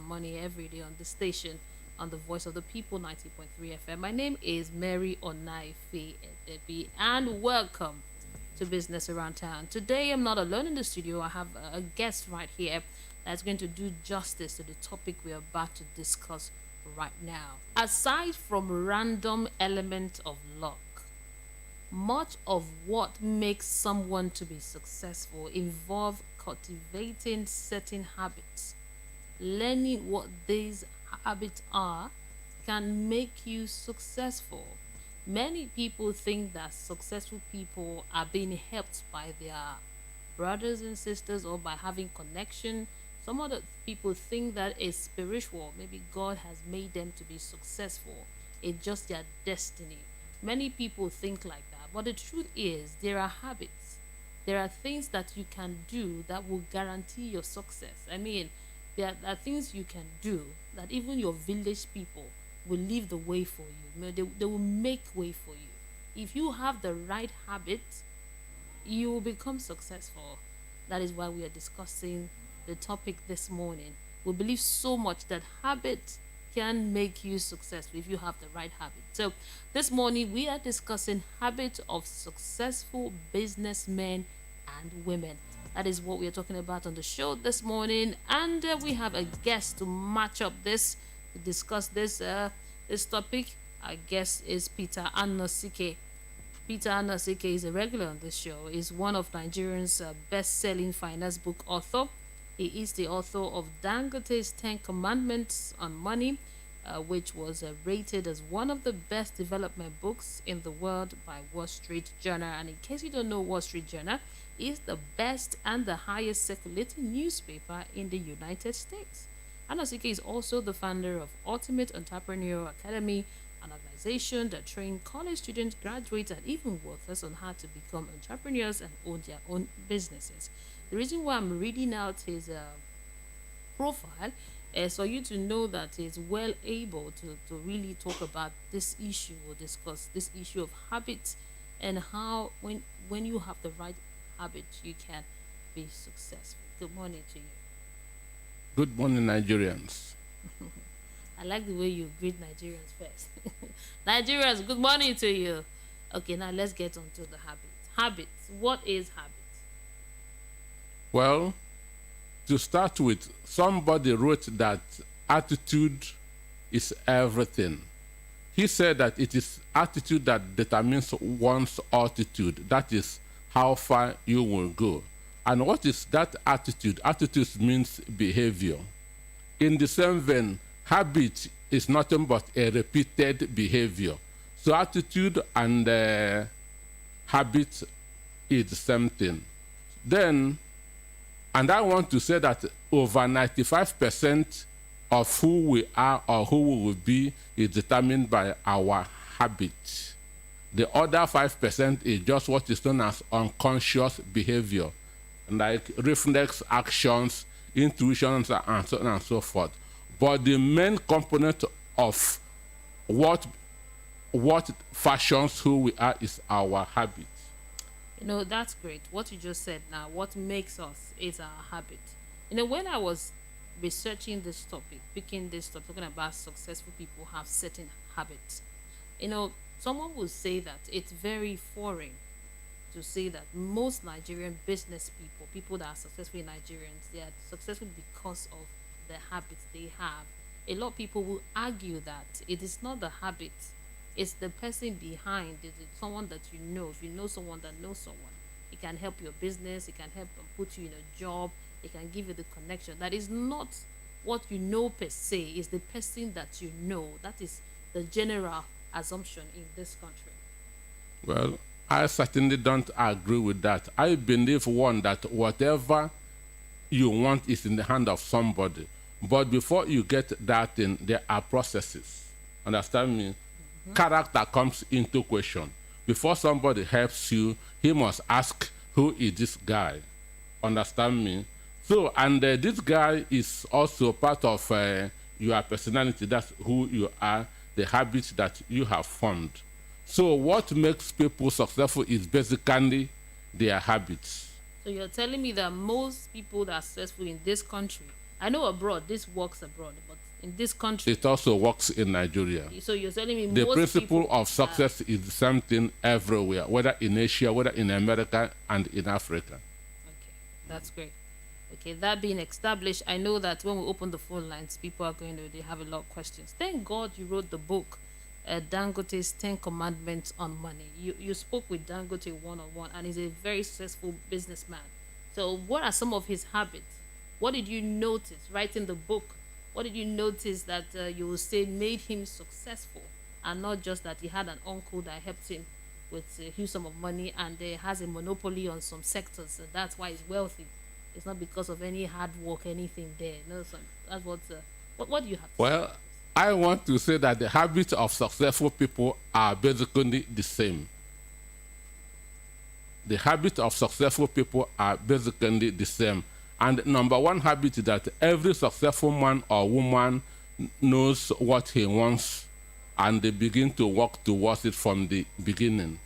money every day on the station, on the Voice of the People 90.3 FM. My name is Mary Onaife Edebi, and welcome to Business Around Town. Today, I'm not alone in the studio. I have a guest right here that's going to do justice to the topic we're about to discuss right now. Aside from random element of luck, much of what makes someone to be successful involve cultivating certain habits. Learning what these habits are can make you successful. Many people think that successful people are being helped by their brothers and sisters or by having connection. Some other people think that it's spiritual. Maybe God has made them to be successful. It's just their destiny. Many people think like that. But the truth is, there are habits. There are things that you can do that will guarantee your success. I mean, there are things you can do that even your village people will leave the way for you. You know, they will make way for you. If you have the right habit, you will become successful. That is why we are discussing the topic this morning. We believe so much that habit can make you successful if you have the right habit. So this morning we are discussing habits of successful businessmen and women. That is what we are talking about on the show this morning, and we have a guest to match up this, to discuss this topic. Our guest is Peter Anosike. Peter Anosike is a regular on this show. He's one of Nigerians' best-selling finance book author. He is the author of Dangote's 10 Commandments on Money, which was rated as one of the best development books in the world by Wall Street Journal. And in case you don't know, Wall Street Journal is the best and the highest circulating newspaper in the United States. Anosike is also the founder of Ultimate Entrepreneurial Academy, an organization that trains college students, graduates, and even workers on how to become entrepreneurs and own their own businesses. The reason why I'm reading out his profile is for you to know that he's well able to really talk about this issue or discuss this issue of habits and how when you have the right habits you can be successful. Good morning to you. Good morning, Nigerians. I like the way you greet Nigerians first. Nigerians, good morning to you. Okay, now let's get on to the habits. Habits. What is habit? Well, to start with, somebody wrote that attitude is everything. He said that it is attitude that determines one's altitude. That is how far you will go. And what is that attitude? Attitude means behavior. In the same vein, habit is nothing but a repeated behavior. So attitude and habit is the same thing. Then, and I want to say that over 95% of who we are or who we will be is determined by our habit. The other 5% is just what is known as unconscious behavior, like reflex actions, intuitions, and so on and so forth. But the main component of what fashions who we are is our habit. You know, that's great. What you just said now, what makes us is our habit. You know, when I was researching this topic, picking this topic, talking about successful people have certain habits, you know, someone would say that it's very foreign to say that most Nigerian business people, people that are successful in Nigerians, they are successful because of the habits they have. A lot of people will argue that it is not the habit, it's the person behind. It's someone that you know. If you know someone that knows someone, it can help your business, it can help them put you in a job, it can give you the connection. That is not what you know per se, is the person that you know. That is the general assumption in this country. Well, I certainly don't agree with that. I believe, one, that whatever you want is in the hand of somebody. But before you get that thing, there are processes. Understand me? Character comes into question. Before somebody helps you, he must ask, who is this guy? Understand me? So, and this guy is also part of your personality. That's who you are, the habits that you have formed. So what makes people successful is basically their habits. So you're telling me that most people that are successful in this country I know abroad this works abroad, but in this country, It also works in Nigeria. so you're telling me The most principle people of success is the same thing everywhere, whether in Asia, whether in America, and in Africa. Okay, that's great. Okay, that being established, I know that when we open the phone lines, people are going to they have a lot of questions. Thank God you wrote the book, Dangote's 10 Commandments on Money. You spoke with Dangote one on one, and he's a very successful businessman. So, what are some of his habits? What did you notice writing the book? What did you notice that you will say made him successful, and not just that he had an uncle that helped him with a huge sum of money and has a monopoly on some sectors, and that's why he's wealthy. It's not because of any hard work, anything there. No, so that's what do you have to say? Well, I want to say that the habits of successful people are basically the same. The habits of successful people are basically the same. And number one habit is that every successful man or woman knows what he wants and they begin to work towards it from the beginning.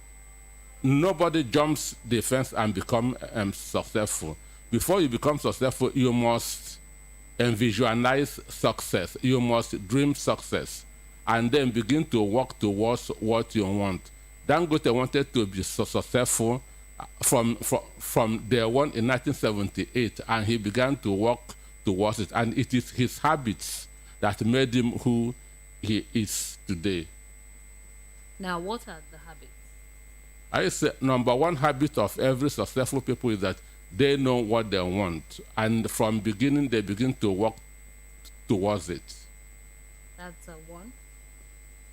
Nobody jumps the fence and become successful. Before you become successful, you must visualize success. You must dream success, and then begin to work towards what you want. Dangote wanted to be so successful from day one in 1978, and he began to work towards it. And it is his habits that made him who he is today. Now, what are the habits? I say number one habit of every successful people is that they know what they want, and from beginning they begin to work towards it. That's one.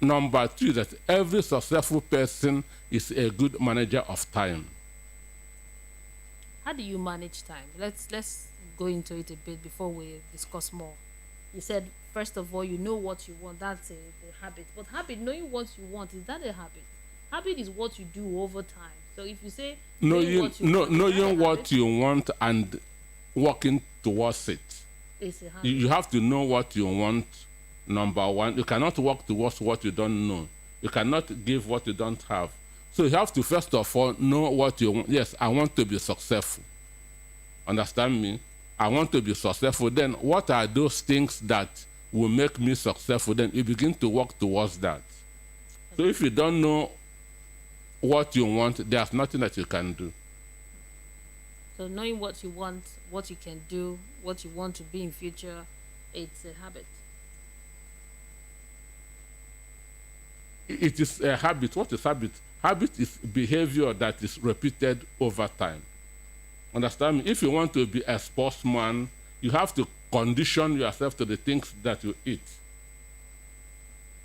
Number two is that every successful person is a good manager of time. How do you manage time? Let's go into it a bit before we discuss more. You said first of all you know what you want. That's the habit. But habit, knowing what you want, is that a habit? Habit is what you do over time. So if you say Knowing knowing what you want and working towards it. It's a habit. You have to know what you want. Number one, you cannot work towards what you don't know. You cannot give what you don't have. So you have to first of all know what you want. Yes, I want to be successful. Understand me? I want to be successful. Then what are those things that will make me successful? Then you begin to work towards that. So if you don't know what you want, there's nothing that you can do. So knowing what you want, what you can do, what you want to be in future, it's a habit. It is a habit. What is habit? Habit is behavior that is repeated over time. Understand me? If you want to be a sportsman, you have to condition yourself to the things that you eat.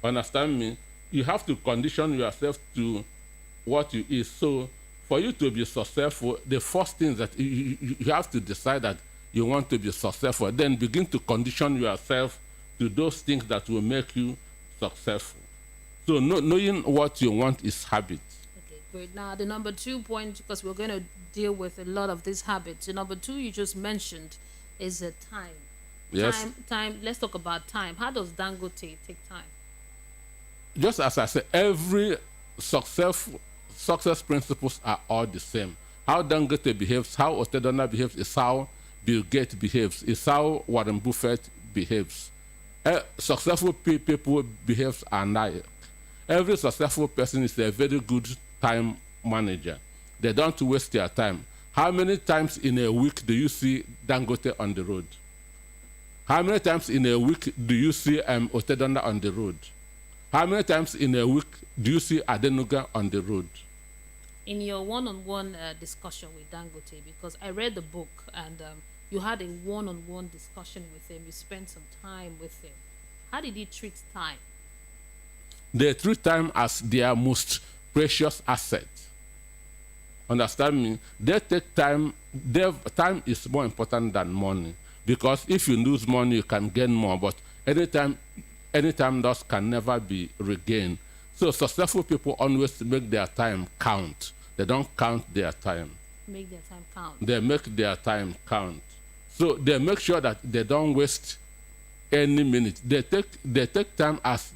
Understand me? You have to condition yourself to what you eat. So for you to be successful, the first thing that you have to decide that you want to be successful, then begin to condition yourself to those things that will make you successful. So knowing what you want is habit. Okay, great. Now the number 2 point, because we're going to deal with a lot of these habits. The number 2 you just mentioned is time. Yes. Time. Let's talk about time. How does Dangote take time? Just as I said, every success principles are all the same. How Dangote behaves, how Otedona behaves, is how Bill Gates behaves, is how Warren Buffett behaves. Successful people behaves alike. Every successful person is a very good time manager. They don't waste their time. How many times in a week do you see Dangote on the road? How many times in a week do you see Otedona on the road? How many times in a week do you see Adenuga on the road? In your one-on-one discussion with Dangote, because I read the book and you had a one-on-one discussion with him, you spent some time with him. How did he treat time? They treat time as their most precious asset. Understand me? They take time. Time is more important than money, because if you lose money, you can gain more. But anytime lost can never be regained. So successful people always make their time count. They don't count their time. Make their time count. They make their time count. So they make sure that they don't waste any minute. They take time as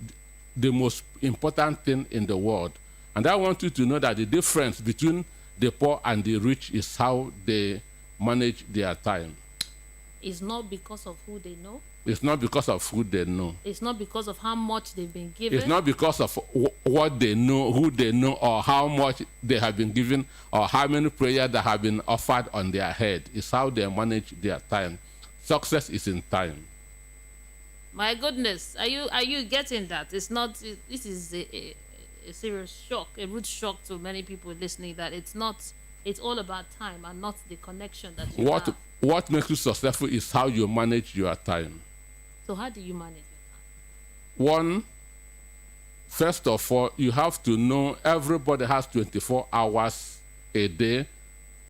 the most important thing in the world. And I want you to know that the difference between the poor and the rich is how they manage their time. is not because of who they know. It's not because of who they know. It's not because of how much they've been given. It's not because of what they know, who they know, or how much they have been given, or how many prayers that have been offered on their head. It's how they manage their time. Success is in time. My goodness, are you getting that? It's not. This is a serious shock, a rude shock to many people listening. That it's not. It's all about time and not the connection that you have. What makes you successful is how you manage your time. So how do you manage your time? One, first of all, you have to know everybody has 24 hours a day